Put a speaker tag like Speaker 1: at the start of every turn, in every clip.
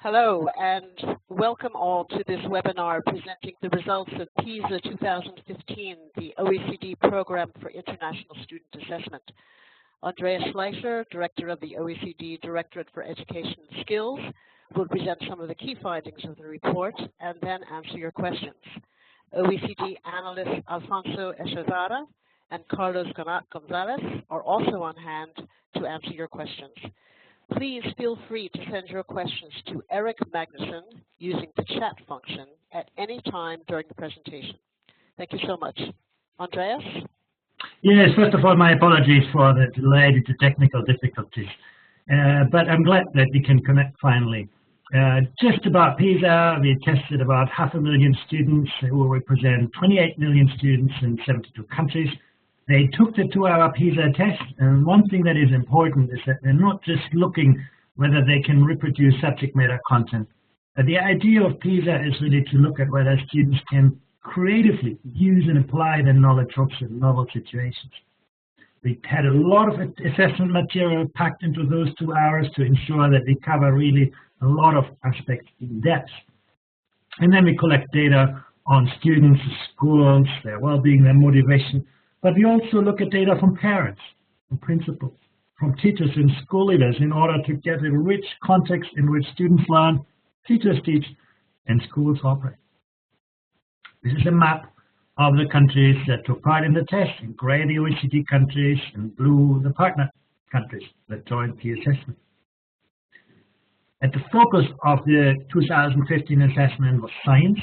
Speaker 1: Hello and welcome all to this webinar presenting the results of PISA 2015, the OECD Program for International Student Assessment. Andreas Fleischer, Director of the OECD Directorate for Education and Skills, will present some of the key findings of the report and then answer your questions. OECD analysts Alfonso Echevarra and Carlos Gonzalez are also on hand to answer your questions. Please feel free to send your questions to Eric Magnuson using the chat function at any time during the presentation. Thank you so much. Andreas?
Speaker 2: Yes, first of all, my apologies for the delay due to technical difficulties. But I'm glad that we can connect finally. Just about PISA, we tested about 500,000 students who represent 28 million students in 72 countries. They took the 2-hour PISA test, and one thing that is important is that they're not just looking whether they can reproduce subject matter content. But the idea of PISA is really to look at whether students can creatively use and apply their knowledge of novel situations. We had a lot of assessment material packed into those 2 hours to ensure that we cover really a lot of aspects in depth. And then we collect data on students, schools, their well-being, their motivation. But we also look at data from parents, from principals, from teachers and school leaders in order to get a rich context in which students learn, teachers teach, and schools operate. This is a map of the countries that took part in the test. In gray, the OECD countries, and blue, the partner countries that joined the assessment. At the focus of the 2015 assessment was science,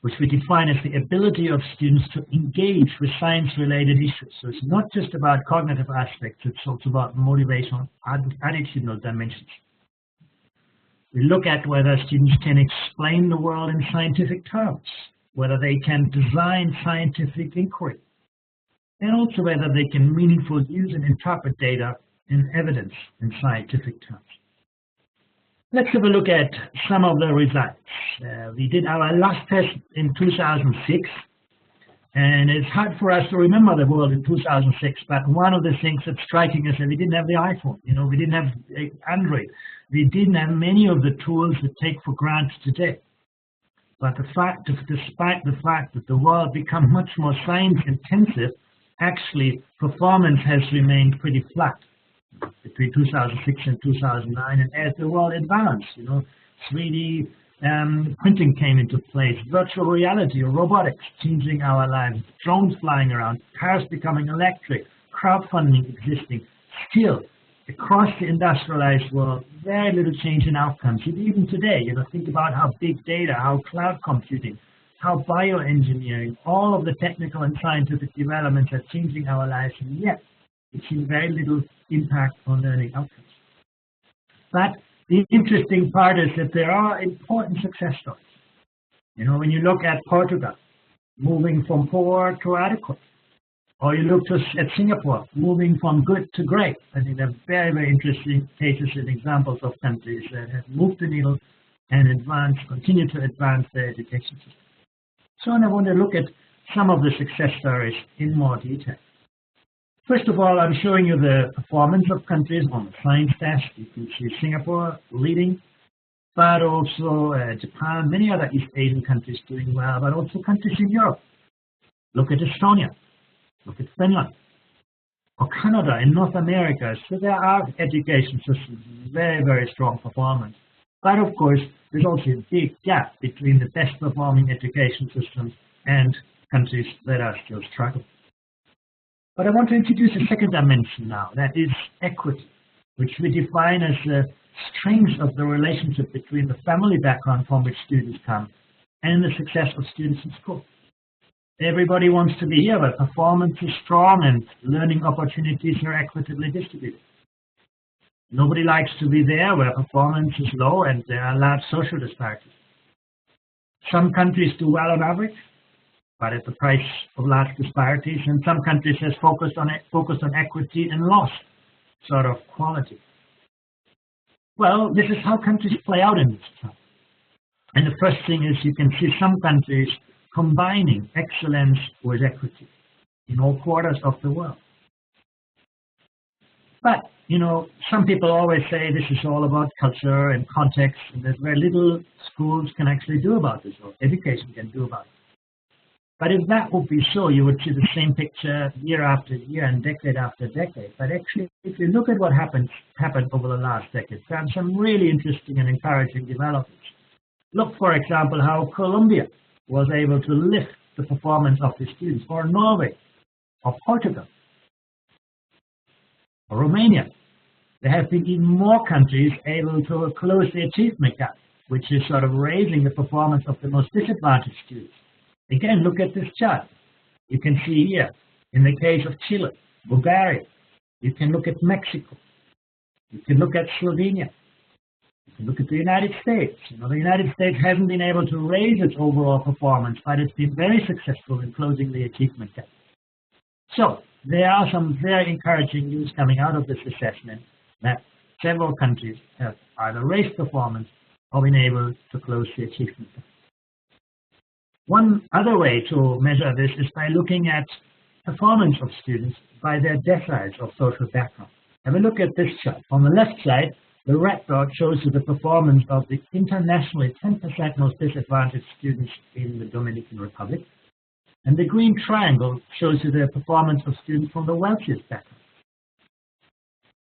Speaker 2: which we define as the ability of students to engage with science-related issues. So it's not just about cognitive aspects, it's also about motivational, attitudinal dimensions. We look at whether students can explain the world in scientific terms, whether they can design scientific inquiry, and also whether they can meaningfully use and interpret data and evidence in scientific terms. Let's have a look at some of the results. We did our last test in 2006, and it's hard for us to remember the world in 2006, but one of the things that's striking is that we didn't have the iPhone, we didn't have Android. We didn't have many of the tools that take for granted today. But despite the fact that the world become much more science intensive, actually performance has remained pretty flat between 2006 and 2009, and as the world advanced, 3D printing came into place, virtual reality or robotics changing our lives, drones flying around, cars becoming electric, crowdfunding existing. Still, across the industrialized world, very little change in outcomes. Even today, think about how big data, how cloud computing, how bioengineering, all of the technical and scientific developments are changing our lives, and yet we've seen very little impact on learning outcomes. But the interesting part is that there are important success stories. When you look at Portugal, moving from poor to adequate, or you look at Singapore, moving from good to great. I think they're very, very interesting cases and examples of countries that have moved the needle and continue to advance their education system. So I want to look at some of the success stories in more detail. First of all, I'm showing you the performance of countries on the science test. You can see Singapore leading, but also Japan, many other East Asian countries doing well, but also countries in Europe. Look at Estonia, look at Finland, or Canada in North America. So there are education systems, very, very strong performance. But of course, there's also a big gap between the best performing education systems and countries that are still struggling. But I want to introduce a second dimension now, that is equity, which we define as the strength of the relationship between the family background from which students come and the success of students in school. Everybody wants to be here, but performance is strong and learning opportunities are equitably distributed. Nobody likes to be there where performance is low and there are large social disparities. Some countries do well on average, but at the price of large disparities, and some countries has focused on equity and lost sort of quality. Well, this is how countries play out in this time. And the first thing is you can see some countries combining excellence with equity in all quarters of the world. But, you know, some people always say this is all about culture and context, and there's very little schools can actually do about this, or education can do about it. But if that would be so, you would see the same picture year after year and decade after decade. But actually, if you look at what happened over the last decade, there are some really interesting and encouraging developments. Look, for example, how Colombia was able to lift the performance of the students, or Norway, or Portugal, or Romania. There have been even more countries able to close the achievement gap, which is sort of raising the performance of the most disadvantaged students. Again, look at this chart. You can see here, in the case of Chile, Bulgaria, you can look at Mexico, you can look at Slovenia, you can look at the United States. You know, the United States hasn't been able to raise its overall performance, but it's been very successful in closing the achievement gap. So, there are some very encouraging news coming out of this assessment that several countries have either raised performance or been able to close the achievement gap. One other way to measure this is by looking at performance of students by their deciles of social background. Have a look at this chart. On the left side, the red dot shows you the performance of the internationally 10% most disadvantaged students in the Dominican Republic. And the green triangle shows you the performance of students from the wealthiest background.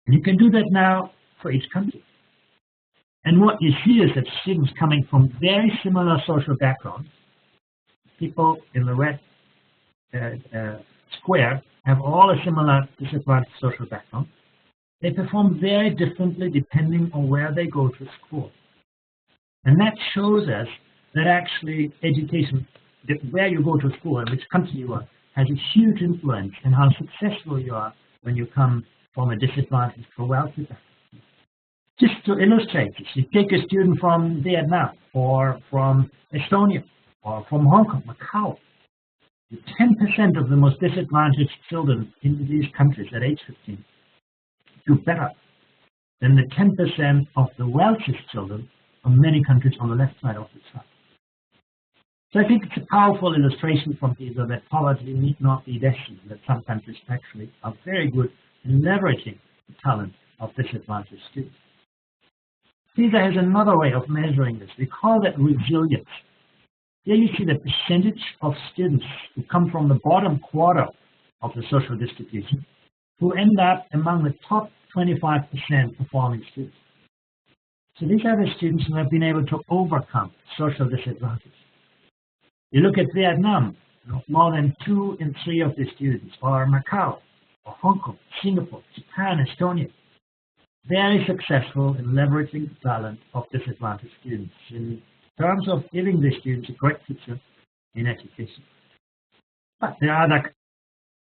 Speaker 2: And you can do that now for each country. And what you see is that students coming from very similar social backgrounds, people in the red square, have all a similar disadvantaged social background. They perform very differently depending on where they go to school. And that shows us that actually education, where you go to school and which country you are, has a huge influence in how successful you are when you come from a disadvantaged to a wealthy background. Just to illustrate this, you take a student from Vietnam or from Estonia or from Hong Kong, Macau. 10% of the most disadvantaged children in these countries at age 15 do better than the 10% of the wealthiest children from many countries on the left side of the chart. So I think it's a powerful illustration from PISA that poverty need not be destined, that some countries actually are very good in leveraging the talent of disadvantaged students. PISA has another way of measuring this. We call that resilience. Here you see the percentage of students who come from the bottom quarter of the social distribution who end up among the top 25% performing students. So these are the students who have been able to overcome social disadvantage. You look at Vietnam, more than 2 in 3 of the students, or Macau, or Hong Kong, Singapore, Japan, Estonia, very successful in leveraging the talent of disadvantaged students in terms of giving the students a great future in education. But there are other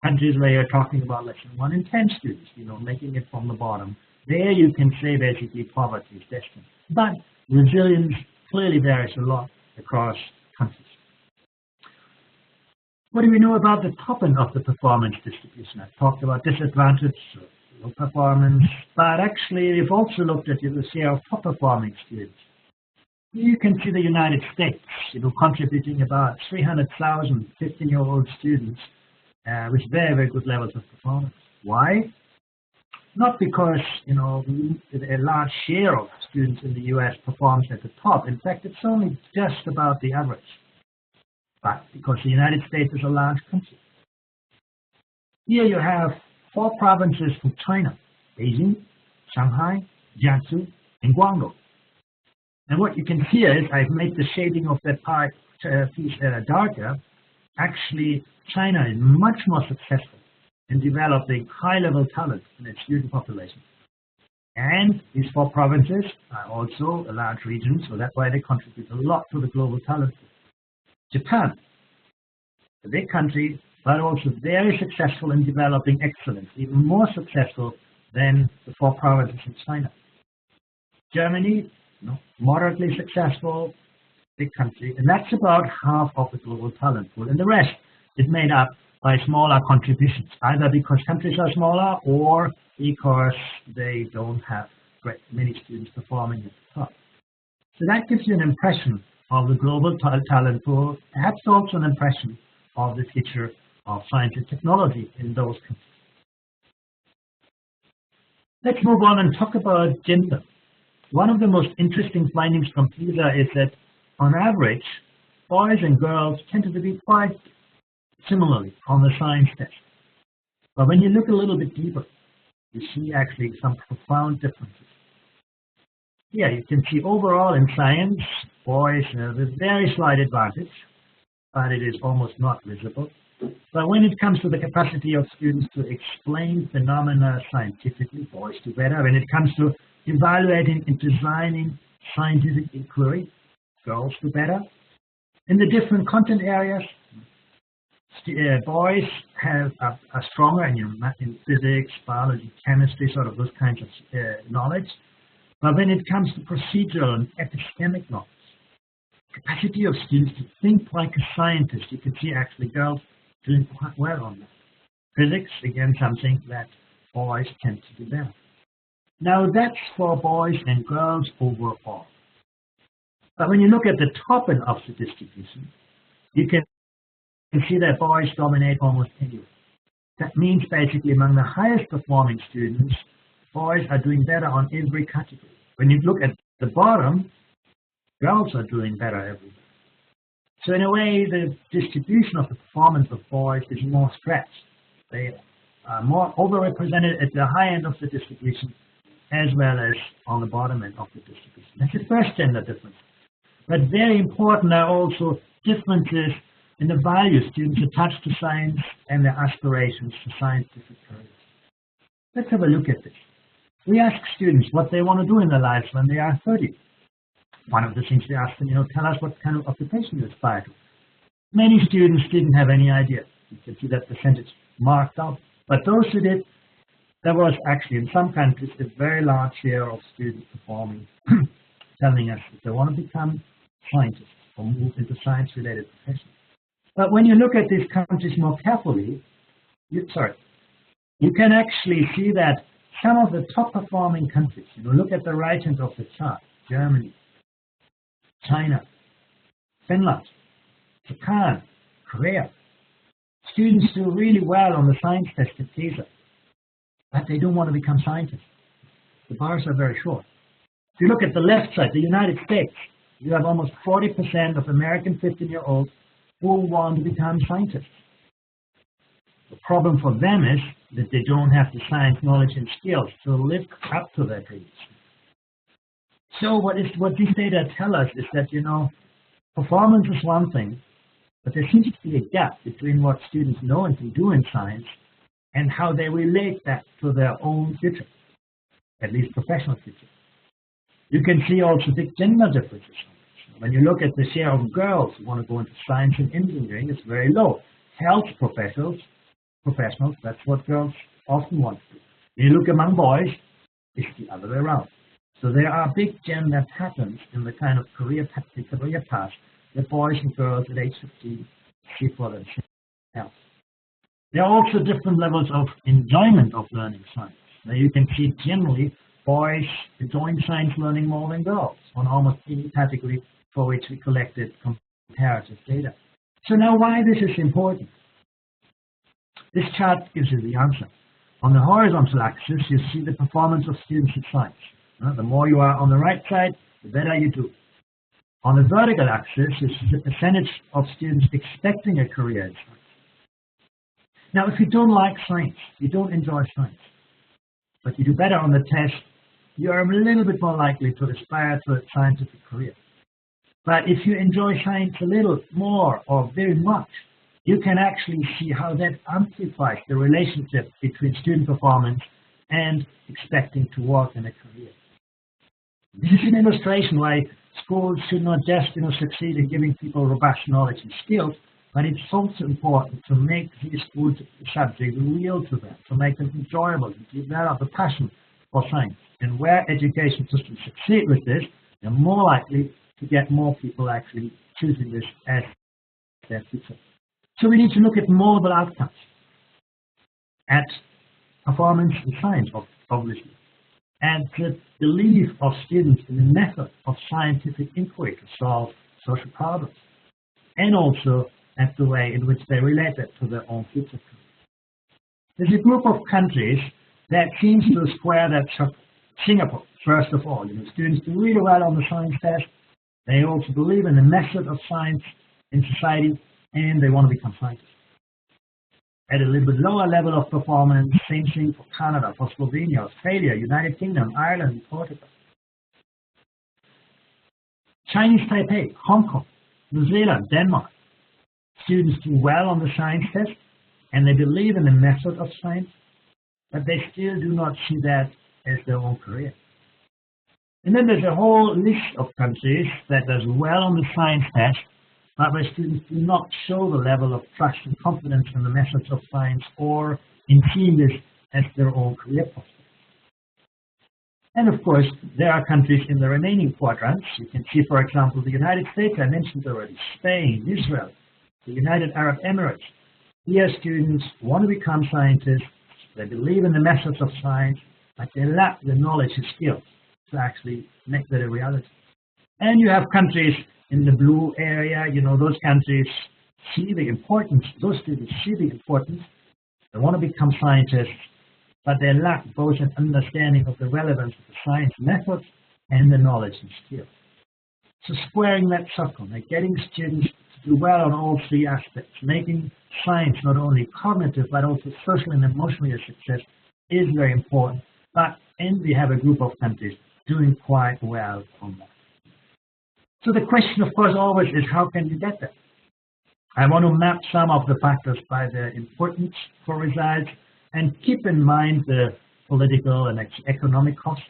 Speaker 2: countries where you're talking about less than 1 in 10 students, making it from the bottom. There you can say basically poverty is destined. But resilience clearly varies a lot across countries. What do we know about the top end of the performance distribution? I've talked about disadvantage, low performance, but actually we've also looked at the share of top performing students. You can see the United States, contributing about 300,000 15-year-old students with very, very good levels of performance. Why? Not because, a large share of students in the US performs at the top. In fact, it's only just about the average. But because the United States is a large country. Here you have 4 provinces from China: Beijing, Shanghai, Jiangsu, and Guangdong. And what you can see is I've made the shading of that part piece darker. Actually, China is much more successful in developing high-level talent in its student population. And these 4 provinces are also a large region, so that's why they contribute a lot to the global talent pool. Japan, a big country, but also very successful in developing excellence, even more successful than the 4 provinces in China. Germany, moderately successful, big country, and that's about half of the global talent pool. And the rest is made up by smaller contributions, either because countries are smaller or because they don't have many students performing at the top. So that gives you an impression of the global talent pool, perhaps also an impression of the future of science and technology in those countries. Let's move on and talk about gender. One of the most interesting findings from PISA is that, on average, boys and girls tend to be quite similarly on the science test. But when you look a little bit deeper, you see actually some profound differences. Here you can see overall in science, boys have a very slight advantage, but it is almost not visible. But when it comes to the capacity of students to explain phenomena scientifically, boys do better. When it comes to evaluating and designing scientific inquiry, girls do better. In the different content areas, boys have a stronger in physics, biology, chemistry, sort of those kinds of knowledge. But when it comes to procedural and epistemic knowledge, capacity of students to think like a scientist, you can see actually girls doing quite well on that. Physics, again, something that boys tend to do better. Now that's for boys and girls overall. But when you look at the top end of the distribution, you can see that boys dominate almost anywhere. That means basically among the highest performing students, boys are doing better on every category. When you look at the bottom, girls are doing better everywhere. So in a way, the distribution of the performance of boys is more stretched. They are more overrepresented at the high end of the distribution as well as on the bottom end of the distribution. That's the first gender difference. But very important are also differences in the values students attach to science and their aspirations to scientific careers. Let's have a look at this. We ask students what they want to do in their lives when they are 30. One of the things we ask them, tell us what kind of occupation you aspire to. Many students didn't have any idea. You can see that percentage marked out. But those who did, there was actually in some countries a very large share of students performing, telling us that they want to become scientists or move into science-related professions. But when you look at these countries more carefully, you can actually see that some of the top performing countries, look at the right hand of the chart, Germany, China, Finland, Japan, Korea. Students do really well on the science test at PISA, but they don't want to become scientists. The bars are very short. If you look at the left side, the United States, you have almost 40% of American 15-year-olds who want to become scientists. The problem for them is that they don't have the science knowledge and skills to live up to their dreams. So what these data tell us is that, performance is one thing, but there seems to be a gap between what students know and can do in science and how they relate that to their own future, at least professional future. You can see also big gender differences. When you look at the share of girls who want to go into science and engineering, it's very low. Health professionals, that's what girls often want to do. When you look among boys, it's the other way around. So there are big gender patterns in the kind of career path that boys and girls at age 15 see for themselves. There are also different levels of enjoyment of learning science. Now you can see generally boys enjoying science learning more than girls on almost any category for which we collected comparative data. So now why this is important? This chart gives you the answer. On the horizontal axis, you see the performance of students in science. The more you are on the right side, the better you do. On the vertical axis, you see the percentage of students expecting a career in science. Now, if you don't like science, you don't enjoy science, but you do better on the test, you are a little bit more likely to aspire to a scientific career. But if you enjoy science a little more or very much, you can actually see how that amplifies the relationship between student performance and expecting to work in a career. This is an illustration why schools should not just succeed in giving people robust knowledge and skills, but it's also important to make these school subjects real to them, to make them enjoyable, to develop a passion for science. And where education systems succeed with this, they're more likely to get more people actually choosing this as their future. So we need to look at model outcomes, at performance in science, obviously, and the belief of students in the method of scientific inquiry to solve social problems, and also at the way in which they relate that to their own future. There's a group of countries that seems to square that circle. Singapore, first of all, students do really well on the science test. They also believe in the method of science in society, and they want to become scientists. At a little bit lower level of performance, same thing for Canada, for Slovenia, Australia, United Kingdom, Ireland, and Portugal. Chinese Taipei, Hong Kong, New Zealand, Denmark. Students do well on the science test, and they believe in the method of science, but they still do not see that as their own career. And then there's a whole list of countries that does well on the science test, but where students do not show the level of trust and confidence in the methods of science or in seeing this as their own career prospects. And of course, there are countries in the remaining quadrants. You can see, for example, the United States, I mentioned already, Spain, Israel, the United Arab Emirates. Here students want to become scientists, they believe in the methods of science, but they lack the knowledge and skills to actually make that a reality. And you have countries in the blue area, those countries see the importance, those students see the importance, they want to become scientists, but they lack both an understanding of the relevance of the science methods and the knowledge and skills. So squaring that circle, like getting students to do well on all three aspects, making science not only cognitive but also social and emotionally a success is very important. And we have a group of countries doing quite well on that. So the question, of course, always is, how can you get there? I want to map some of the factors by their importance for results and keep in mind the political and economic costs.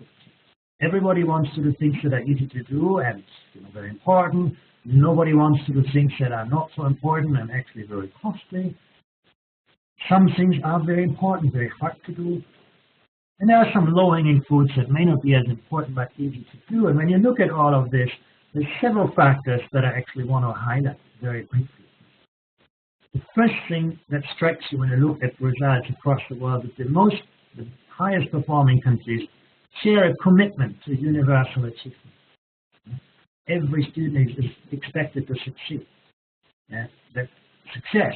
Speaker 2: Everybody wants to do things that are easy to do and very important. Nobody wants to do things that are not so important and actually very costly. Some things are very important, very hard to do. And there are some low-hanging fruits that may not be as important but easy to do. And when you look at all of this, there's several factors that I actually want to highlight very briefly. The first thing that strikes you when you look at results across the world is the highest performing countries share a commitment to universal achievement. Every student is expected to succeed. That success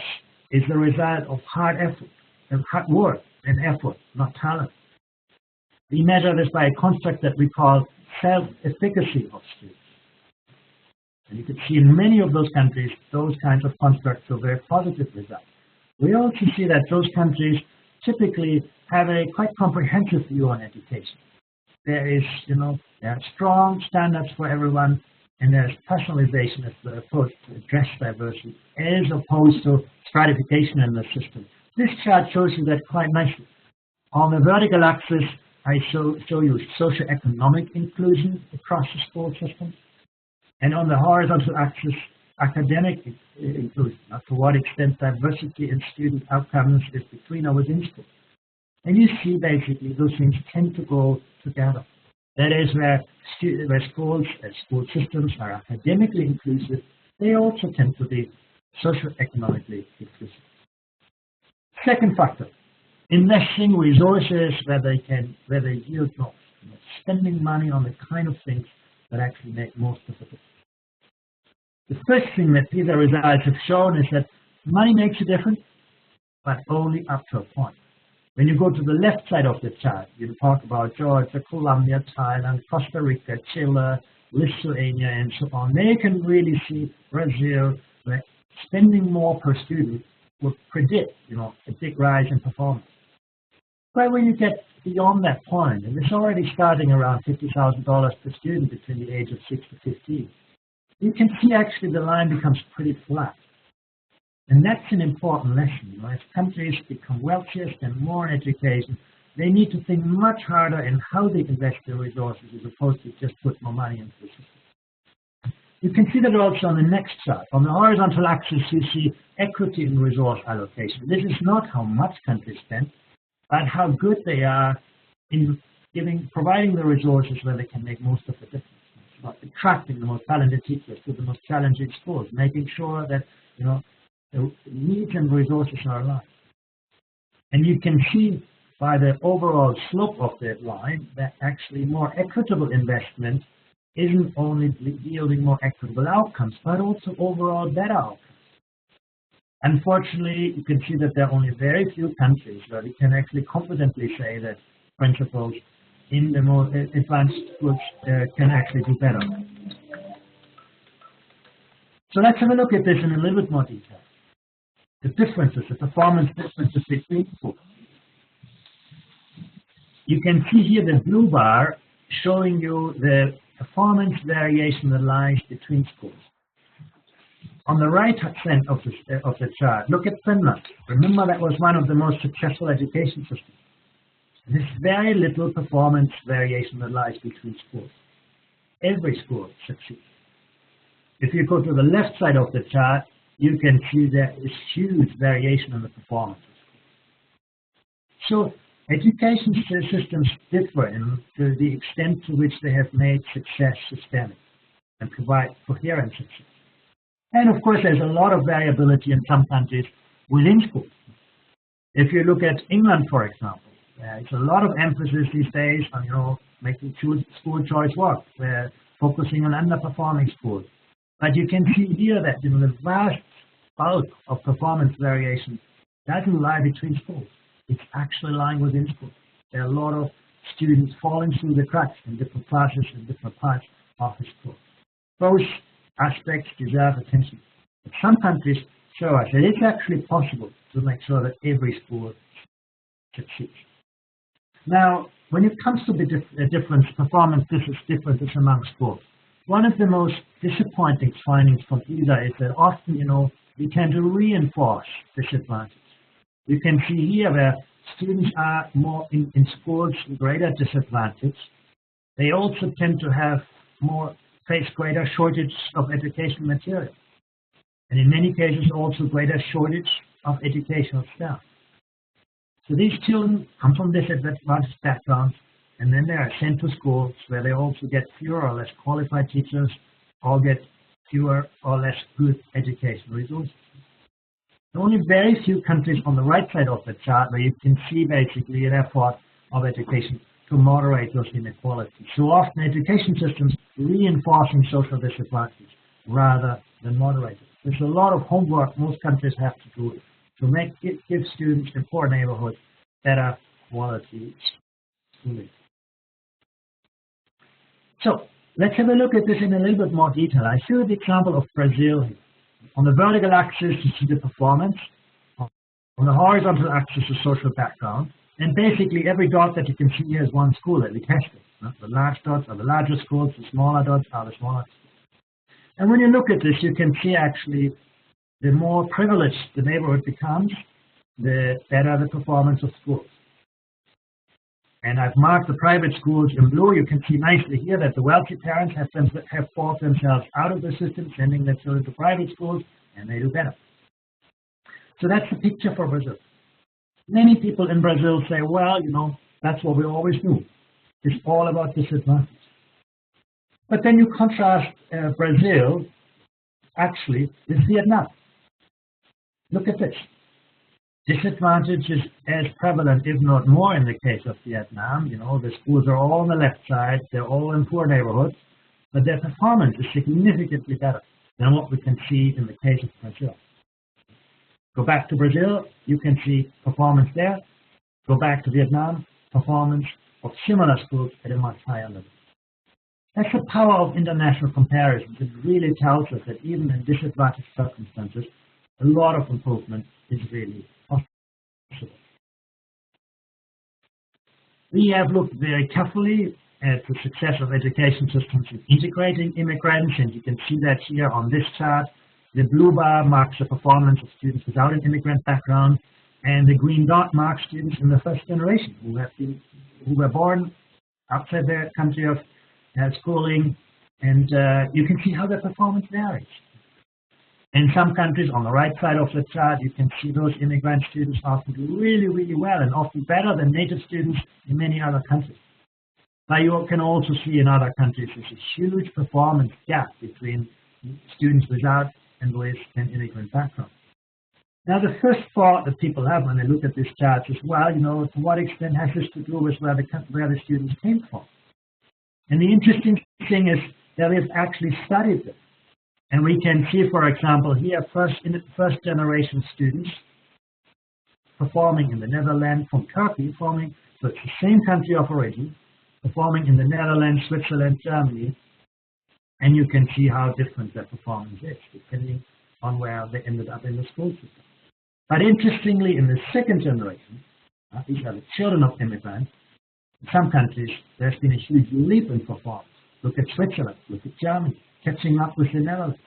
Speaker 2: is the result of hard work and effort, not talent. We measure this by a construct that we call self-efficacy of students. And you can see in many of those countries, those kinds of constructs show very positive results. We also see that those countries typically have a quite comprehensive view on education. There is, there are strong standards for everyone, and there's personalization as the approach to address diversity, as opposed to stratification in the system. This chart shows you that quite nicely. On the vertical axis, I show you socioeconomic inclusion across the school system. And on the horizontal axis, academic inclusion, to what extent diversity in student outcomes is between or within school. And you see basically those things tend to go together. That is where schools and school systems are academically inclusive, they also tend to be socioeconomically inclusive. Second factor, investing resources where they yield most, spending money on the kind of things that actually make most of the difference. The first thing that PISA results have shown is that money makes a difference, but only up to a point. When you go to the left side of the chart, you talk about Georgia, Colombia, Thailand, Costa Rica, Chile, Lithuania, and so on. They can really see Brazil, where spending more per student would predict, a big rise in performance. But when you get beyond that point, and it's already starting around $50,000 per student between the age of 6 to 15, you can see actually the line becomes pretty flat. And that's an important lesson. As countries become wealthier, spend more on education, they need to think much harder in how they invest their resources as opposed to just put more money into the system. You can see that also on the next chart. On the horizontal axis, you see equity in resource allocation. This is not how much countries spend, but how good they are in providing the resources where they can make most of the difference. It's about attracting the most talented teachers to the most challenging schools, making sure that the needs and resources are aligned. And you can see by the overall slope of that line that actually more equitable investment isn't only yielding more equitable outcomes, but also overall better outcomes. Unfortunately, you can see that there are only very few countries where we can actually confidently say that principals in the more advanced schools can actually do better. So let's have a look at this in a little bit more detail. The differences, the performance differences between schools. You can see here the blue bar showing you the performance variation that lies between schools. On the right hand of the chart, look at Finland. Remember, that was one of the most successful education systems. There's very little performance variation that lies between schools. Every school succeeds. If you go to the left side of the chart, you can see there is huge variation in the performance of schools. So education systems differ to the extent to which they have made success systemic and provide coherent success. And of course, there's a lot of variability in some countries within schools. If you look at England, for example, there's a lot of emphasis these days on, making school choice work. They're focusing on underperforming schools. But you can see here that the vast bulk of performance variation doesn't lie between schools. It's actually lying within schools. There are a lot of students falling through the cracks in different classes in different parts of the school. Both aspects deserve attention. But some countries show us that it's actually possible to make sure that every school succeeds. Now, when it comes to the difference, performance differences among schools, one of the most disappointing findings from PISA is that often, we tend to reinforce disadvantage. You can see here where students are more in schools greater disadvantage. They also tend to face greater shortage of educational material. And in many cases, also greater shortage of educational staff. So these children come from disadvantaged backgrounds, and then they are sent to schools where they also get fewer or less qualified teachers, or get fewer or less good educational resources. There are only very few countries on the right side of the chart where you can see basically an effort of education to moderate those inequalities. So often education systems reinforcing social disadvantage rather than moderating. There's a lot of homework most countries have to do to give students in poor neighborhoods better quality schooling. So let's have a look at this in a little bit more detail. I show the example of Brazil here. On the vertical axis, you see the performance. On the horizontal axis, the social background. And basically, every dot that you can see here is one school that we tested. The large dots are the larger schools, the smaller dots are the smaller schools. And when you look at this, you can see actually the more privileged the neighborhood becomes, the better the performance of schools. And I've marked the private schools in blue. You can see nicely here that the wealthy parents have bought themselves out of the system, sending their children to private schools, and they do better. So that's the picture for Brazil. Many people in Brazil say, well, that's what we always knew. It's all about disadvantage. But then you contrast Brazil, actually, with Vietnam. Look at this. Disadvantage is as prevalent, if not more, in the case of Vietnam. The schools are all on the left side. They're all in poor neighborhoods. But their performance is significantly better than what we can see in the case of Brazil. Go back to Brazil, you can see performance there. Go back to Vietnam, performance of similar schools at a much higher level. That's the power of international comparisons. It really tells us that even in disadvantaged circumstances, a lot of improvement is really possible. We have looked very carefully at the success of education systems in integrating immigrants, and you can see that here on this chart. The blue bar marks the performance of students without an immigrant background, and the green dot marks students in the first generation who were born outside their country of schooling, and you can see how their performance varies. In some countries, on the right side of the chart, you can see those immigrant students often do really, really well, and often better than native students in many other countries. But you can also see in other countries there's a huge performance gap between students without and with an immigrant background. Now, the first thought that people have when they look at this chart is, well, to what extent has this to do with where the students came from? And the interesting thing is that we've actually studied this. And we can see, for example, here first generation students performing in the Netherlands from Turkey, so it's the same country of origin, performing in the Netherlands, Switzerland, Germany, and you can see how different their performance is depending on where they ended up in the school system. But interestingly, in the second generation, these are the children of immigrants, in some countries there's been a huge leap in performance. Look at Switzerland, look at Germany, catching up with the Netherlands.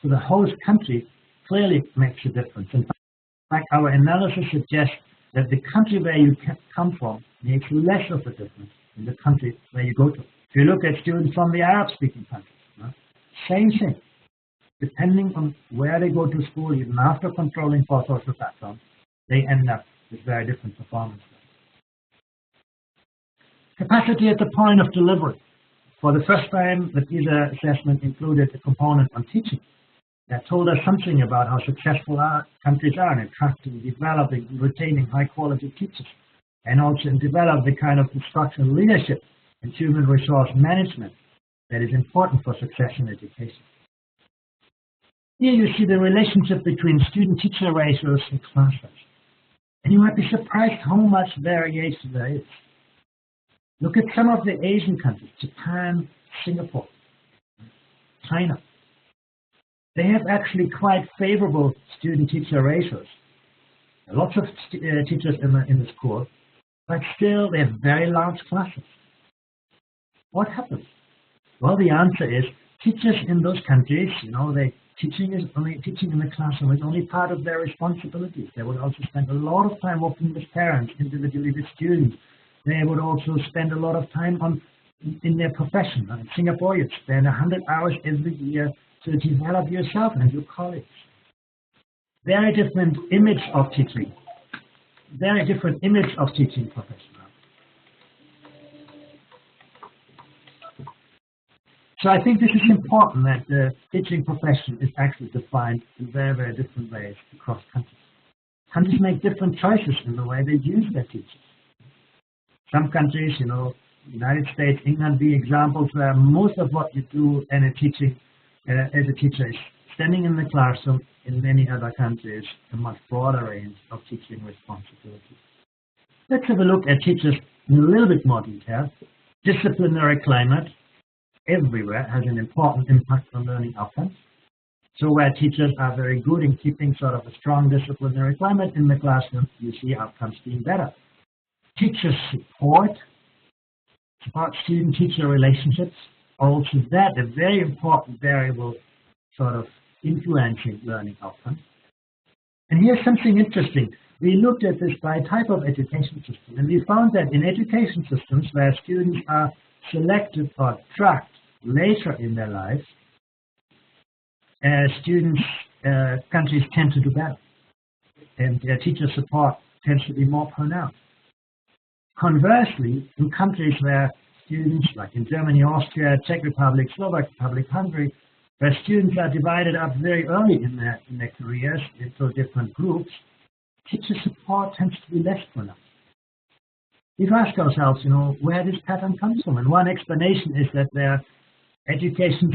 Speaker 2: So the host country clearly makes a difference. In fact, our analysis suggests that the country where you come from makes less of a difference in the country where you go to. If you look at students from the Arab-speaking countries, same thing. Depending on where they go to school, even after controlling for social background, they end up with very different performance. Capacity at the point of delivery. For the first time, the PISA assessment included a component on teaching that told us something about how successful our countries are in attracting, developing, and retaining high-quality teachers, and also in develop the kind of instructional leadership and human resource management that is important for success in education. Here you see the relationship between student-teacher ratios and class size. And you might be surprised how much variation there is. Look at some of the Asian countries, Japan, Singapore, China. They have actually quite favorable student-teacher ratios. Lots of teachers in the school, but still they have very large classes. What happens? Well, the answer is teachers in those countries, teaching in the classroom is only part of their responsibilities. They would also spend a lot of time working with parents, individually with students. They would also spend a lot of time in their profession. In Singapore, you'd spend 100 hours every year to develop yourself and your colleagues. Very different image of teaching. Very different image of teaching professionals. So I think this is important that the teaching profession is actually defined in very, very different ways across countries. Countries make different choices in the way they use their teachers. Some countries, United States, England, be examples where most of what you do in a teaching, as a teacher is standing in the classroom. In many other countries, a much broader range of teaching responsibilities. Let's have a look at teachers in a little bit more detail. Disciplinary climate everywhere has an important impact on learning outcomes. So where teachers are very good in keeping sort of a strong disciplinary climate in the classroom, you see outcomes being better. Teacher support student-teacher relationships, also that a very important variable sort of influencing learning outcomes. And here's something interesting. We looked at this by type of education system, and we found that in education systems where students are selected or tracked later in their lives, countries tend to do better, and their teacher support tends to be more pronounced. Conversely, in countries where students, like in Germany, Austria, Czech Republic, Slovak Republic, Hungary, where students are divided up very early in their careers into different groups, teacher support tends to be less pronounced. We've asked ourselves, where this pattern comes from, and one explanation is that their education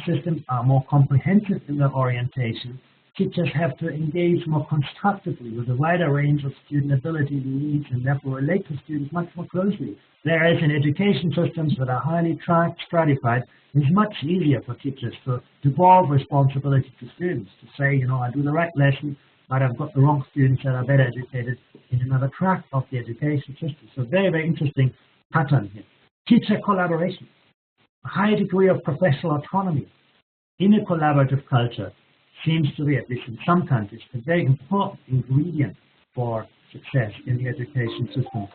Speaker 2: systems are more comprehensive in their orientation. Teachers have to engage more constructively with a wider range of student ability needs and therefore relate to students much more closely. Whereas in education systems that are highly tracked, stratified, it's much easier for teachers to devolve responsibility to students, to say, I do the right lesson, but I've got the wrong students that are better educated in another track of the education system. So very, very interesting pattern here. Teacher collaboration, a high degree of professional autonomy in a collaborative culture seems to be, at least in some countries, a very important ingredient for success in the education system.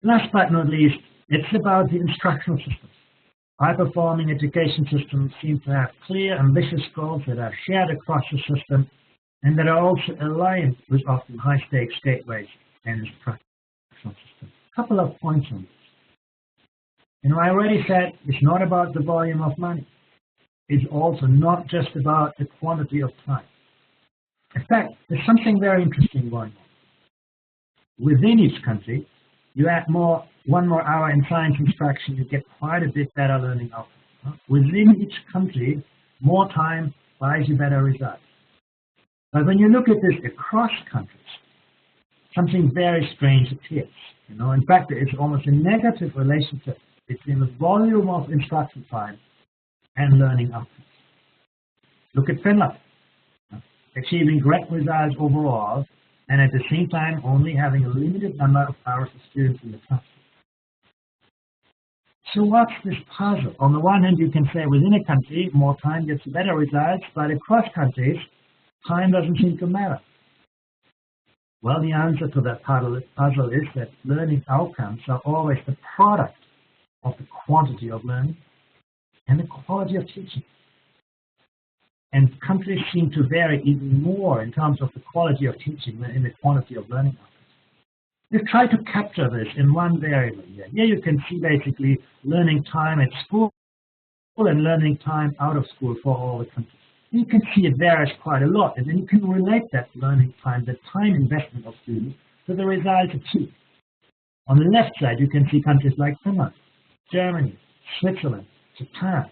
Speaker 2: Last but not least, it's about the instructional systems. High-performing education systems seem to have clear, ambitious goals that are shared across the system and that are also aligned with often high-stakes gateways and instructional systems. A couple of points on this. I already said it's not about the volume of money. It's also not just about the quantity of time. In fact, there's something very interesting going on. Within each country, you add one more hour in science instruction, you get quite a bit better learning outcomes. Within each country, more time buys you better results. But when you look at this across countries, something very strange appears. In fact, there is almost a negative relationship between the volume of instruction time and learning outcomes. Look at Finland, achieving great results overall, and at the same time only having a limited number of hours of students in the classroom. So what's this puzzle? On the one hand, you can say within a country, more time gets better results, but across countries, time doesn't seem to matter. Well, the answer to that puzzle is that learning outcomes are always the product of the quantity of learning and the quality of teaching. And countries seem to vary even more in terms of the quality of teaching than in the quantity of learning outcomes. We've tried to capture this in one variable here. Here you can see basically learning time at school and learning time out of school for all the countries. You can see it varies quite a lot, and then you can relate that learning time, the time investment of students, to the results achieved. On the left side, you can see countries like Finland, Germany, Switzerland, Japan.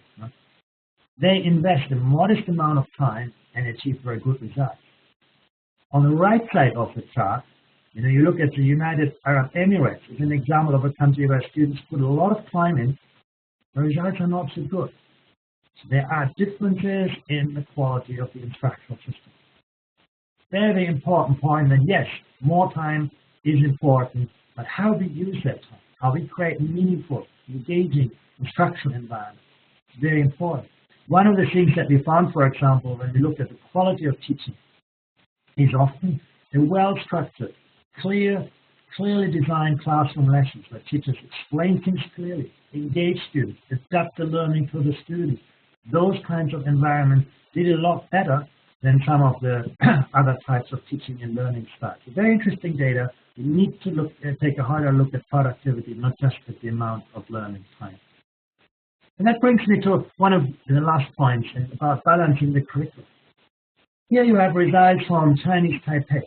Speaker 2: They invest a modest amount of time and achieve very good results. On the right side of the chart, you look at the United Arab Emirates as an example of a country where students put a lot of time in, the results are not so good. So there are differences in the quality of the instructional system. Very important point that yes, more time is important, but how we use that time, how we create meaningful, engaging instructional environments, is very important. One of the things that we found, for example, when we looked at the quality of teaching, is often a well-structured, clearly designed classroom lessons where teachers explain things clearly, engage students, adapt the learning to the students. Those kinds of environments did a lot better than some of the other types of teaching and learning styles. So very interesting data. We need to take a harder look at productivity, not just at the amount of learning time. And that brings me to one of the last points about balancing the curriculum. Here you have results from Chinese Taipei.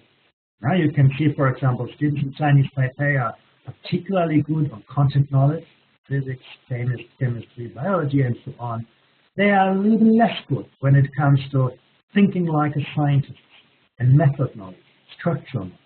Speaker 2: Now you can see, for example, students in Chinese Taipei are particularly good on content knowledge, physics, chemistry, biology, and so on. They are a little less good when it comes to thinking like a scientist and method knowledge, structural knowledge.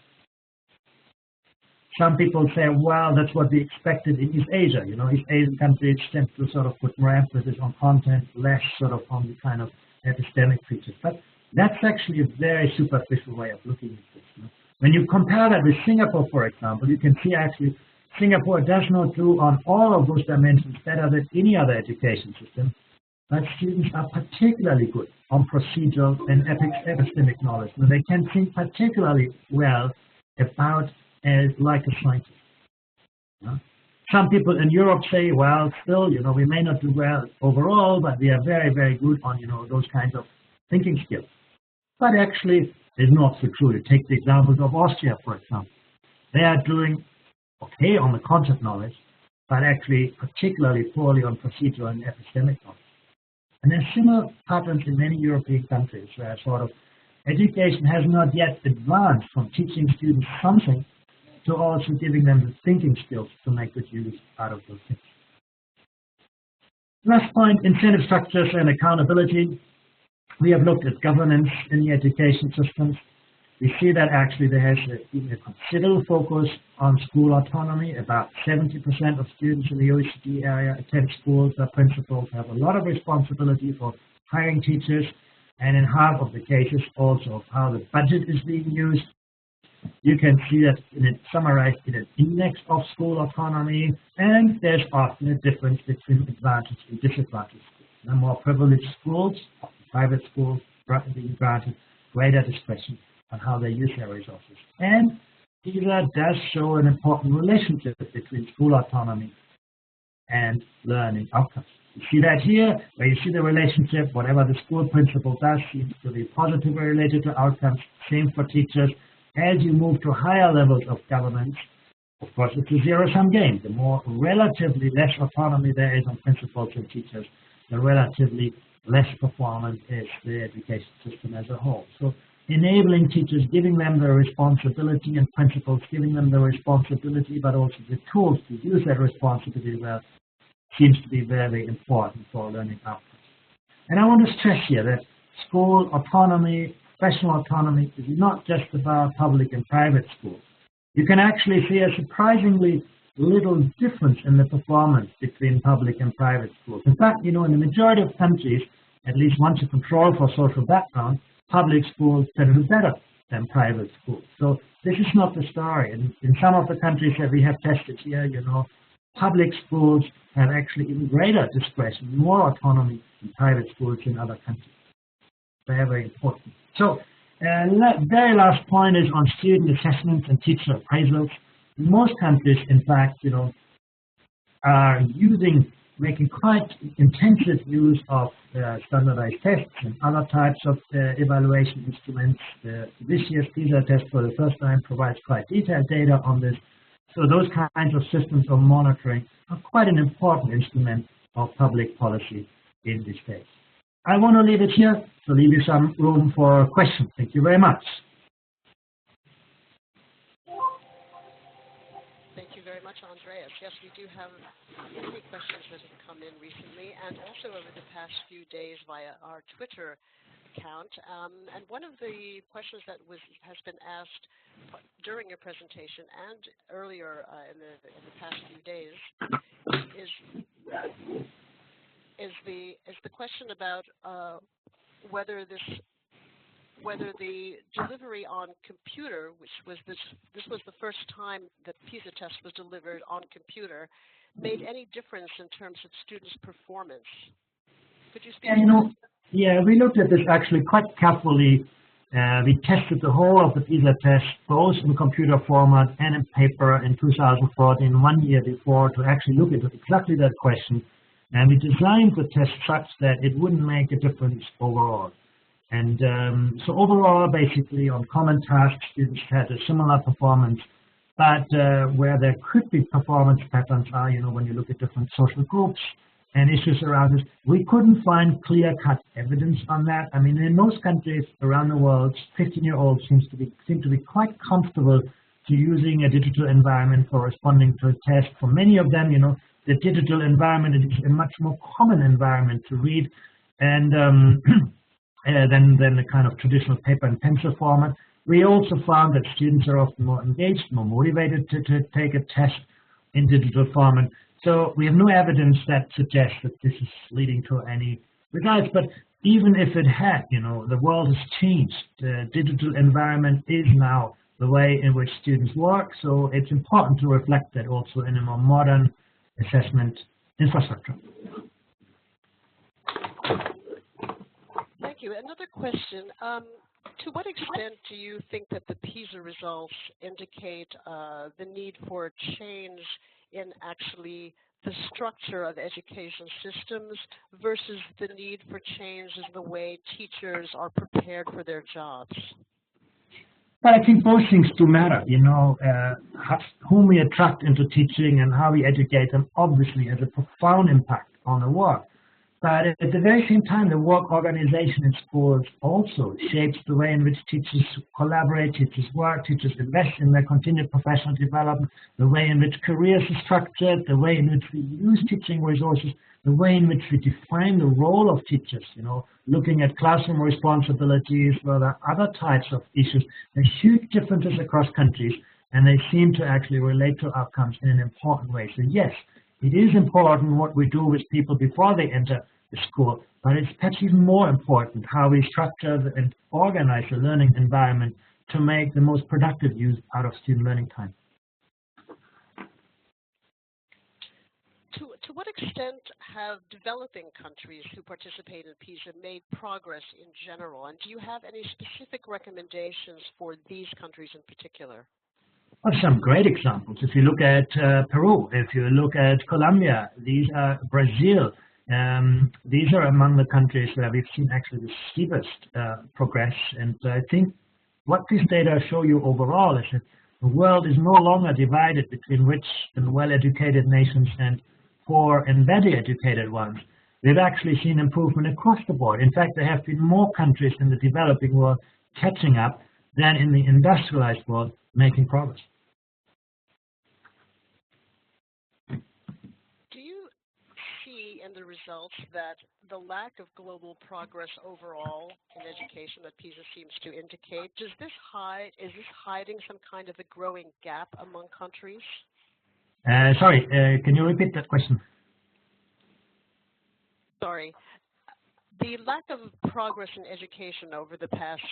Speaker 2: Some people say, well, that's what we expected in East Asia. East Asian countries tend to sort of put more emphasis on content, less sort of on the kind of epistemic features. But that's actually a very superficial way of looking at this. When you compare that with Singapore, for example, you can see actually Singapore does not do on all of those dimensions better than any other education system, but students are particularly good on procedural and epistemic knowledge. Now, they can think particularly well about like a scientist. Some people in Europe say, well, still, we may not do well overall, but we are very, very good on, those kinds of thinking skills. But actually, it's not so true. You take the examples of Austria, for example. They are doing okay on the content knowledge, but actually particularly poorly on procedural and epistemic knowledge. And there's similar patterns in many European countries where sort of education has not yet advanced from teaching students something to also giving them the thinking skills to make good use out of those things. Last point, incentive structures and accountability. We have looked at governance in the education systems. We see that actually there has been a considerable focus on school autonomy. About 70% of students in the OECD area attend schools. Their principals have a lot of responsibility for hiring teachers, and in half of the cases also of how the budget is being used. You can see that summarized in an index of school autonomy, and there's often a difference between advantaged and disadvantaged schools. The more privileged schools, private schools, being granted greater discretion on how they use their resources. And PISA does show an important relationship between school autonomy and learning outcomes. You see that here, where you see the relationship, whatever the school principal does seems to be positively related to outcomes, same for teachers. As you move to higher levels of governance, of course, it's a zero-sum game. The more relatively less autonomy there is on principals and teachers, the relatively less performant is the education system as a whole. So enabling teachers, giving them the responsibility, and principals giving them the responsibility, but also the tools to use that responsibility well, seems to be very important for learning outcomes. And I want to stress here that school autonomy, professional autonomy, is not just about public and private schools. You can actually see a surprisingly little difference in the performance between public and private schools. In fact, in the majority of countries, at least once you control for social background, public schools tend to do better than private schools. So this is not the story. In some of the countries that we have tested here, public schools have actually even greater discretion, more autonomy than private schools in other countries. Very, very important. So, very last point is on student assessments and teacher appraisals. Most countries, in fact, are making quite intensive use of standardized tests and other types of evaluation instruments. This year's PISA test for the first time provides quite detailed data on this. So those kinds of systems of monitoring are quite an important instrument of public policy in this case. I want to leave it here to leave you some room for questions. Thank you very much.
Speaker 1: Thank you very much, Andreas. Yes, we do have many questions that have come in recently and also over the past few days via our Twitter account. And one of the questions that has been asked during your presentation and earlier in the past few days is the question about whether the delivery on computer, which was this was the first time that PISA test was delivered on computer, made any difference in terms of students' performance. Could you speak to that?
Speaker 2: Yeah, we looked at this actually quite carefully. We tested the whole of the PISA test, both in computer format and in paper in 2014, 1 year before, to actually look at exactly that question. And we designed the test such that it wouldn't make a difference overall. And so overall, basically, on common tasks, students had a similar performance. But where there could be performance patterns are, when you look at different social groups and issues around this, we couldn't find clear-cut evidence on that. I mean, in most countries around the world, 15-year-olds seem to be quite comfortable to using a digital environment for responding to a test. For many of them, the digital environment is a much more common environment to read and than the kind of traditional paper and pencil format. We also found that students are often more engaged, more motivated to take a test in digital format. So we have no evidence that suggests that this is leading to any results. But even if it had, the world has changed. The digital environment is now the way in which students work. So it's important to reflect that also in a more modern assessment infrastructure.
Speaker 1: Thank you. Another question. To what extent do you think that the PISA results indicate the need for change in actually the structure of education systems versus the need for change in the way teachers are prepared for their jobs?
Speaker 2: But I think both things do matter. Whom we attract into teaching and how we educate them obviously has a profound impact on the work. But at the very same time, the work organization in schools also shapes the way in which teachers collaborate, teachers work, teachers invest in their continued professional development, the way in which careers are structured, the way in which we use teaching resources, the way in which we define the role of teachers, looking at classroom responsibilities, or other types of issues. There's huge differences across countries, and they seem to actually relate to outcomes in an important way. So yes, it is important what we do with people before they enter the school, but it's perhaps even more important how we structure and organize the learning environment to make the most productive use out of student learning time.
Speaker 1: To what extent have developing countries who participate in PISA made progress in general? And do you have any specific recommendations for these countries in particular?
Speaker 2: Well, some great examples. If you look at Peru, if you look at Colombia, these are Brazil, these are among the countries where we've seen actually the steepest progress. And I think what these data show you overall is that the world is no longer divided between rich and well-educated nations and poor and badly educated ones. We've actually seen improvement across the board. In fact, there have been more countries in the developing world catching up than in the industrialized world making progress.
Speaker 1: Do you results that the lack of global progress overall in education that PISA seems to indicate, is this hiding some kind of a growing gap among countries?
Speaker 2: Sorry, can you repeat that question?
Speaker 1: Sorry. The lack of progress in education over the past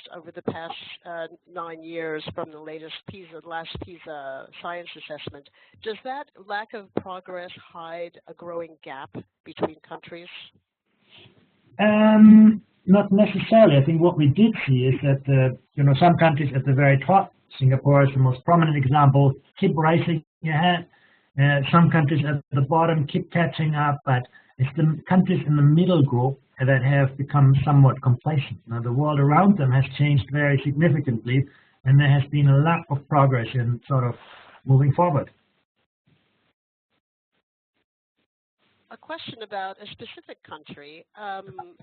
Speaker 1: 9 years from the last PISA science assessment, does that lack of progress hide a growing gap between countries?
Speaker 2: Not necessarily. I think what we did see is that some countries at the very top, Singapore is the most prominent example, keep rising ahead. Some countries at the bottom keep catching up, but it's the countries in the middle group that have become somewhat complacent. Now, the world around them has changed very significantly, and there has been a lack of progress in sort of moving forward.
Speaker 1: A question about a specific country,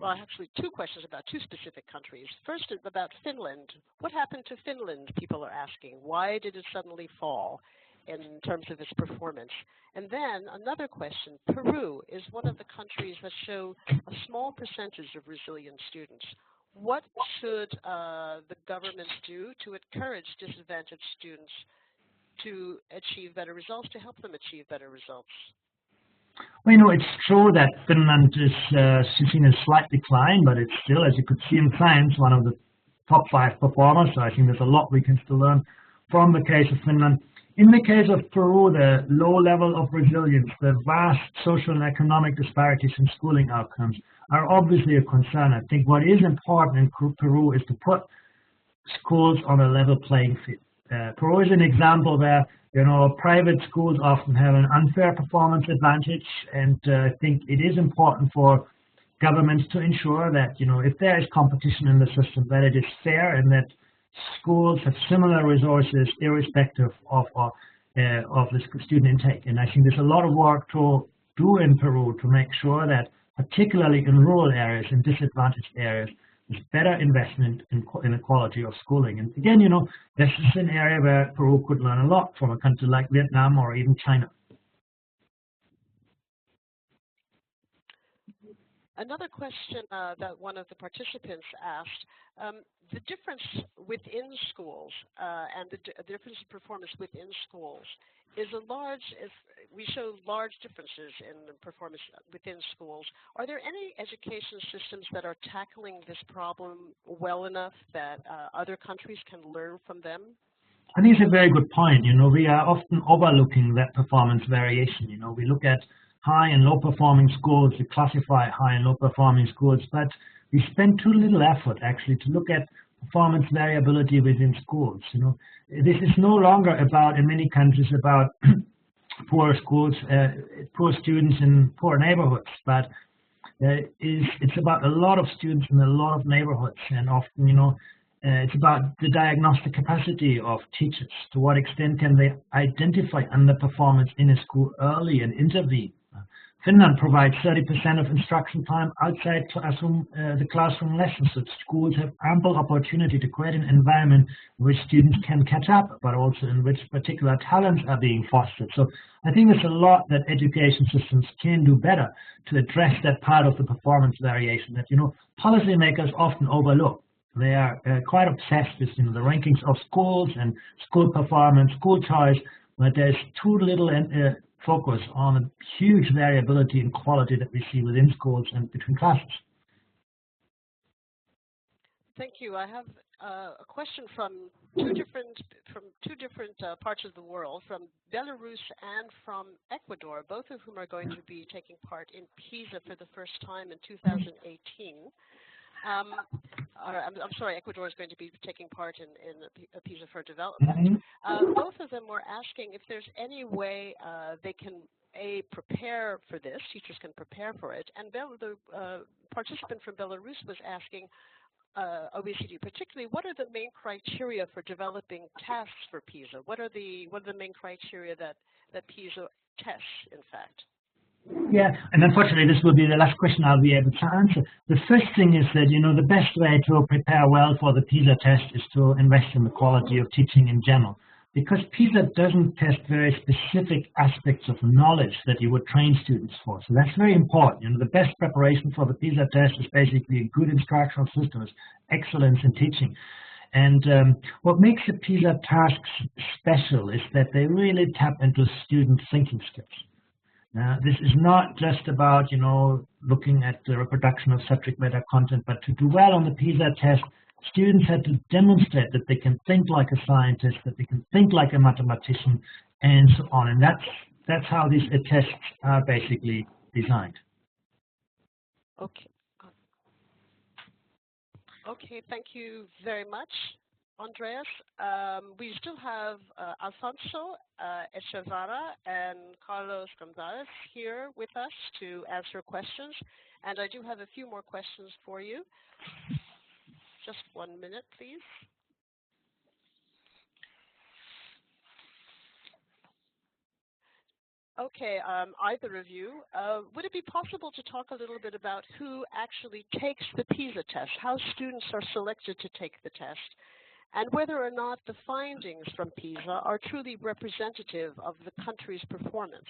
Speaker 1: well, actually 2 questions about 2 specific countries. First is about Finland. What happened to Finland, people are asking. Why did it suddenly fall in terms of its performance? And then another question, Peru is one of the countries that show a small percentage of resilient students. What should the governments do to encourage disadvantaged students to achieve better results, to help them achieve better results?
Speaker 2: Well, it's true that Finland is seen a slight decline, but it's still, as you could see in science, one of the top 5 performers. So I think there's a lot we can still learn from the case of Finland. In the case of Peru, the low level of resilience, the vast social and economic disparities in schooling outcomes are obviously a concern. I think what is important in Peru is to put schools on a level playing field. Peru is an example where private schools often have an unfair performance advantage, and I think it is important for governments to ensure that if there is competition in the system, that it is fair and that schools have similar resources irrespective of the student intake. And I think there's a lot of work to do in Peru to make sure that, particularly in rural areas and disadvantaged areas, there's better investment in the quality of schooling. And again, this is an area where Peru could learn a lot from a country like Vietnam or even China.
Speaker 1: Another question that one of the participants asked, the difference within schools and the difference in performance within schools is we show large differences in performance within schools. Are there any education systems that are tackling this problem well enough that other countries can learn from them?
Speaker 2: I think it's a very good point. We are often overlooking that performance variation. We look at high and low performing schools, we classify high and low performing schools, but we spend too little effort actually to look at performance variability within schools. This is no longer about, in many countries, about poor schools, poor students in poor neighborhoods, but it's about a lot of students in a lot of neighborhoods, and often, it's about the diagnostic capacity of teachers. To what extent can they identify underperformance in a school early and intervene? Finland provides 30% of instruction time outside the classroom lessons, so schools have ample opportunity to create an environment in which students can catch up, but also in which particular talents are being fostered. So I think there's a lot that education systems can do better to address that part of the performance variation that policymakers often overlook. They are quite obsessed with the rankings of schools and school performance, school choice, but there's too little focus on a huge variability in quality that we see within schools and between classes.
Speaker 1: Thank you. I have a question from two different parts of the world, from Belarus and from Ecuador, both of whom are going to be taking part in PISA for the first time in 2018. I'm sorry, Ecuador is going to be taking part in PISA for Development. Both of them were asking if there's any way they can prepare for this, teachers can prepare for it, and the participant from Belarus was asking OECD particularly, what are the main criteria for developing tests for PISA? What are the main criteria that PISA tests, in fact?
Speaker 2: Yeah, and unfortunately this will be the last question I'll be able to answer. The first thing is that, the best way to prepare well for the PISA test is to invest in the quality of teaching in general. because PISA doesn't test very specific aspects of knowledge that you would train students for. So that's very important. You know, the best preparation for the PISA test is basically a good instructional system, is excellence in teaching. And what makes the PISA tasks special is that they really tap into student thinking skills. Now, this is not just about, you know, looking at the reproduction of subject matter content, but to do well on the PISA test, students had to demonstrate that they can think like a scientist, that they can think like a mathematician, and so on. And that's how these tests are basically designed.
Speaker 1: Okay. Okay, thank you very much, Andreas. We still have Alfonso Echevarra and Carlos Gonzalez here with us to answer questions. And I do have a few more questions for you. Just 1 minute, please. Okay, either of you, would it be possible to talk a little bit about who actually takes the PISA test, how students are selected to take the test, and whether or not the findings from PISA are truly representative of the country's performance?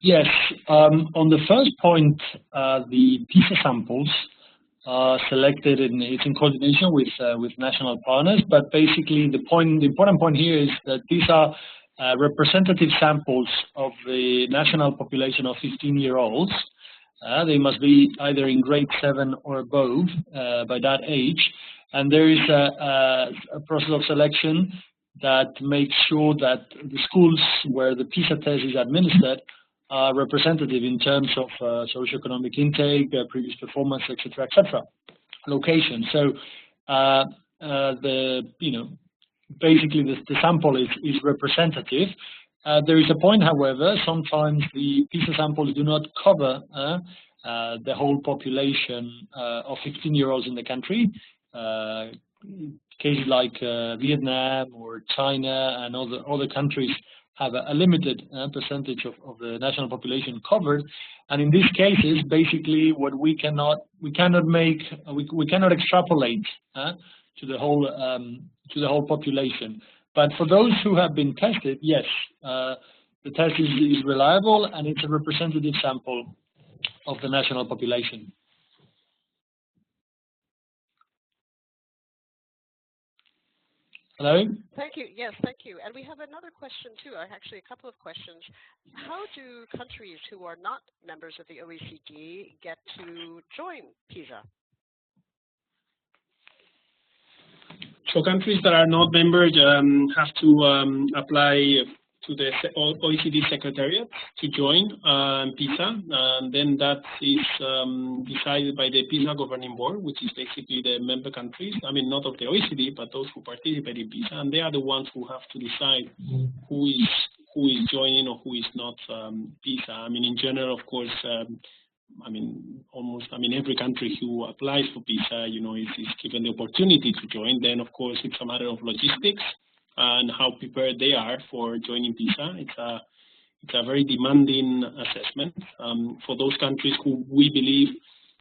Speaker 3: Yes, on the first point, the PISA samples are selected it's in coordination with national partners, but basically the important point here is that these are representative samples of the national population of 15-year-olds. They must be either in grade 7 or above by that age. And there is a process of selection that makes sure that the schools where the PISA test is administered are representative in terms of socioeconomic intake, previous performance, etc., location. So basically the sample is representative. There is a point, however, sometimes the PISA samples do not cover the whole population of 15-year-olds in the country. Cases like Vietnam or China and other countries have a limited percentage of the national population covered, and in these cases, basically, what we cannot extrapolate to the whole population. But for those who have been tested, yes, the test is reliable and it's a representative sample of the national population. Hello?
Speaker 1: Thank you. Yes, thank you. And we have another question too, actually a couple of questions. How do countries who are not members of the OECD get to join PISA?
Speaker 4: So countries that are not members have to apply to the OECD Secretariat to join PISA, and then that is decided by the PISA Governing Board, which is basically the member countries, I mean not of the OECD, but those who participate in PISA, and they are the ones who have to decide who is joining or who is not PISA. I mean, in general, of course, every country who applies for PISA, is given the opportunity to join. Then, of course, it's a matter of logistics and how prepared they are for joining PISA. It's a very demanding assessment for those countries who we believe,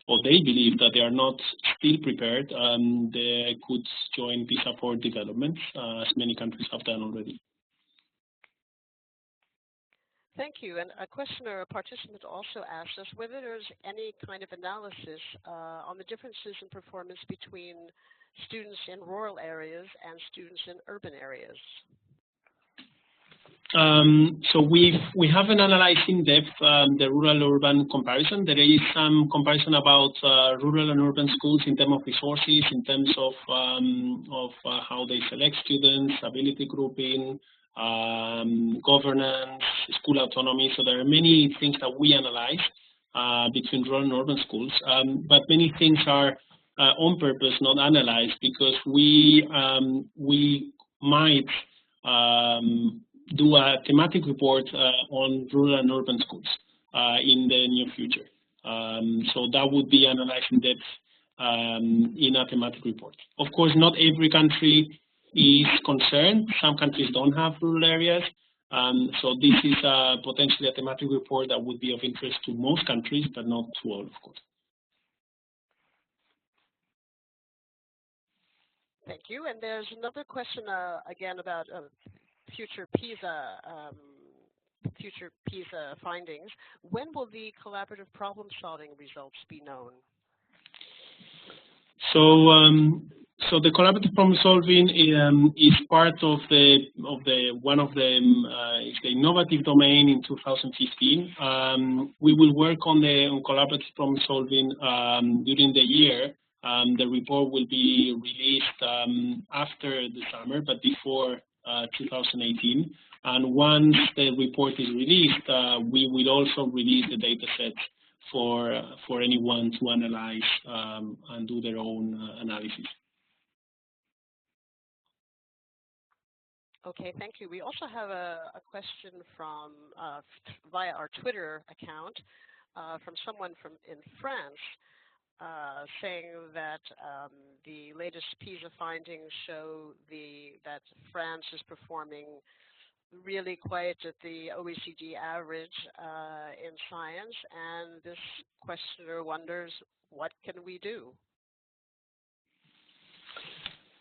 Speaker 4: or they believe that they are not still prepared. They could join PISA for development, as many countries have done already.
Speaker 1: Thank you. And a questioner, a participant also asked us whether there's any kind of analysis on the differences in performance between students in rural areas and students in urban areas.
Speaker 4: So we haven't analyzed in depth the rural-urban comparison. There is some comparison about rural and urban schools in terms of resources, in terms of how they select students, ability grouping, governance, school autonomy. So there are many things that we analyze between rural and urban schools, but many things are on purpose not analyzed because we might do a thematic report on rural and urban schools in the near future. So that would be analyzed in depth in a thematic report. Of course, not every country is concerned. Some countries don't have rural areas. So this is potentially a thematic report that would be of interest to most countries, but not to all, of course.
Speaker 1: Thank you. And there's another question again about future PISA findings. When will the collaborative problem-solving results be known?
Speaker 4: So the collaborative problem solving is part of the innovative domain in 2015. We will work on collaborative problem solving during the year. The report will be released after the summer, but before 2018. And once the report is released, we will also release the data sets for anyone to analyze and do their own analysis.
Speaker 1: Okay, thank you. We also have a question from via our Twitter account from someone in France saying that the latest PISA findings show that France is performing really quite at the OECD average in science, and this questioner wonders, what can we do?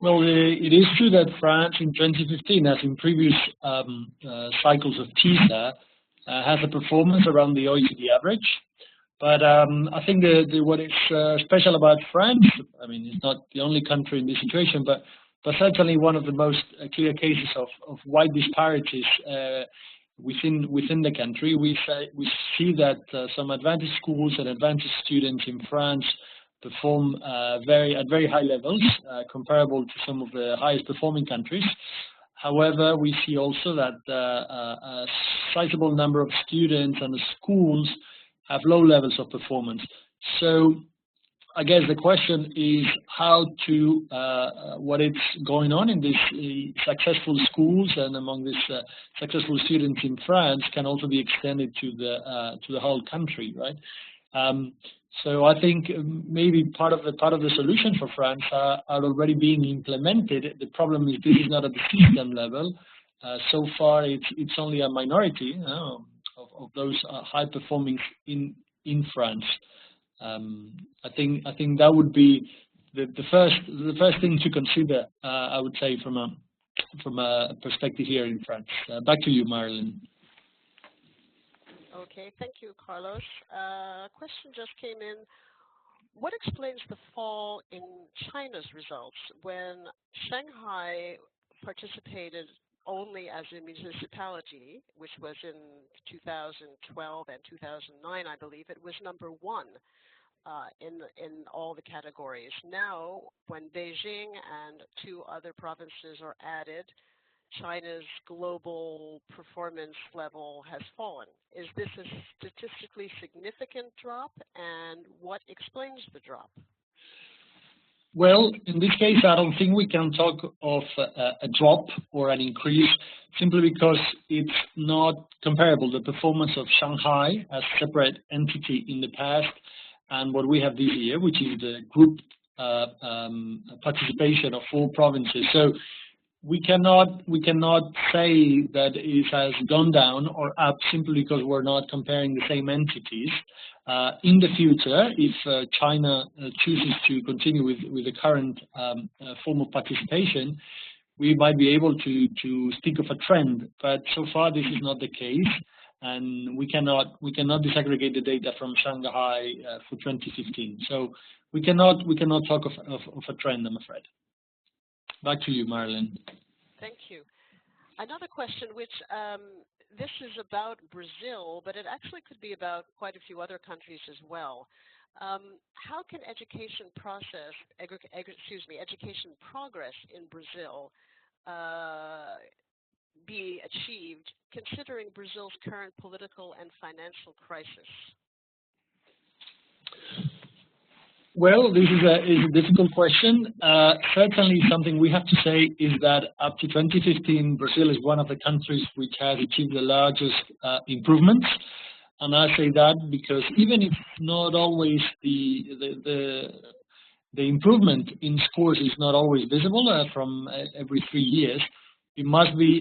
Speaker 3: Well, it is true that France in 2015, as in previous cycles of PISA, has a performance around the OECD average. But I think what is special about France, I mean, it's not the only country in this situation, but certainly one of the most clear cases of wide disparities within the country. We see that some advantaged schools and advantaged students in France perform at very high levels, comparable to some of the highest performing countries. However, we see also that a sizable number of students and the schools have low levels of performance. So I guess the question is how to, what is going on in these successful schools and among these successful students in France can also be extended to the whole country, right? So I think maybe part of the solution for France are already being implemented. The problem is this is not at the system level. So far, it's only a minority of those high performing in France. I think that would be the first thing to consider. I would say from a perspective here in France. Back to you, Marilyn.
Speaker 1: Okay, thank you, Carlos. A question just came in. What explains the fall in China's results when Shanghai participated only as a municipality, which was in 2012 and 2009, I believe? It was number one in all the categories. Now, when Beijing and 2 other provinces are added, China's global performance level has fallen. Is this a statistically significant drop, and what explains the drop?
Speaker 3: Well, in this case, I don't think we can talk of a drop or an increase, simply because it's not comparable. The performance of Shanghai as a separate entity in the past and what we have this year, which is the group participation of 4 provinces. So we cannot say that it has gone down or up simply because we're not comparing the same entities. In the future, if China chooses to continue with the current form of participation, we might be able to speak of a trend. But so far, this is not the case, and we cannot disaggregate the data from Shanghai for 2015. So we cannot talk of a trend, I'm afraid. Back to you, Marilyn.
Speaker 1: Thank you. Another question, which this is about Brazil, but it actually could be about quite a few other countries as well. How can education progress in Brazil be achieved, considering Brazil's current political and financial crisis?
Speaker 3: Well, this is a difficult question. Certainly something we have to say is that up to 2015, Brazil is one of the countries which has achieved the largest improvements. And I say that because even if not always the improvement in scores is not always visible from every 3 years, it must be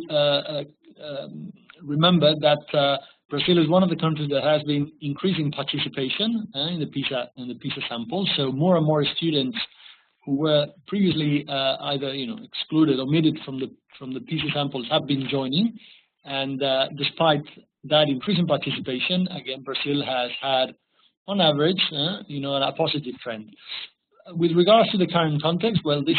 Speaker 3: remembered that Brazil is one of the countries that has been increasing participation in the PISA sample. So more and more students who were previously either excluded, omitted from the PISA samples have been joining, and despite that increase in participation, again, Brazil has had, on average, a positive trend. With regards to the current context, well, this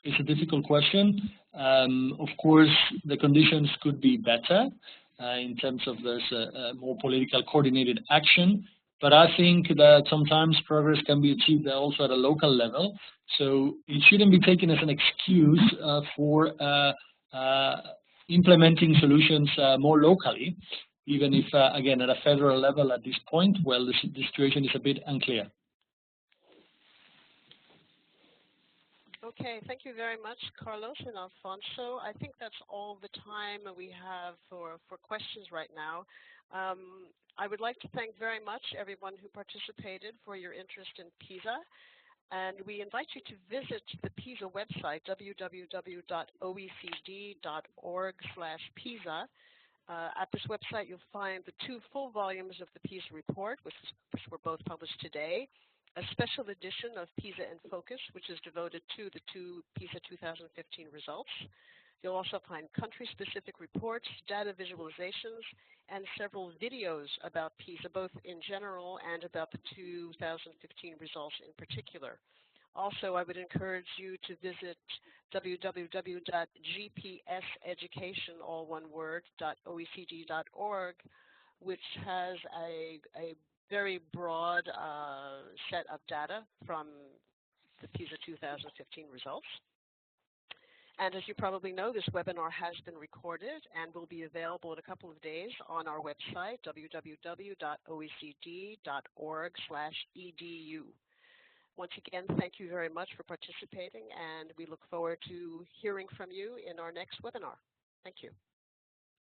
Speaker 3: is a difficult question. Of course, the conditions could be better in terms of there's a more political coordinated action. But I think that sometimes progress can be achieved also at a local level. So it shouldn't be taken as an excuse for implementing solutions more locally, even if, again, at a federal level at this point, well, the situation is a bit unclear.
Speaker 1: Okay, thank you very much, Carlos and Alfonso. I think that's all the time we have for questions right now. I would like to thank very much everyone who participated for your interest in PISA. And we invite you to visit the PISA website, www.oecd.org/PISA. At this website, you'll find the 2 full volumes of the PISA report, which were both published today, a special edition of PISA in Focus, which is devoted to the 2 PISA 2015 results. You'll also find country-specific reports, data visualizations, and several videos about PISA, both in general and about the 2015 results in particular. Also, I would encourage you to visit www.gpseducation.oecd.org, which has a very broad set of data from the PISA 2015 results. And as you probably know, this webinar has been recorded and will be available in a couple of days on our website, www.oecd.org/edu. Once again, thank you very much for participating, and we look forward to hearing from you in our next webinar. Thank you.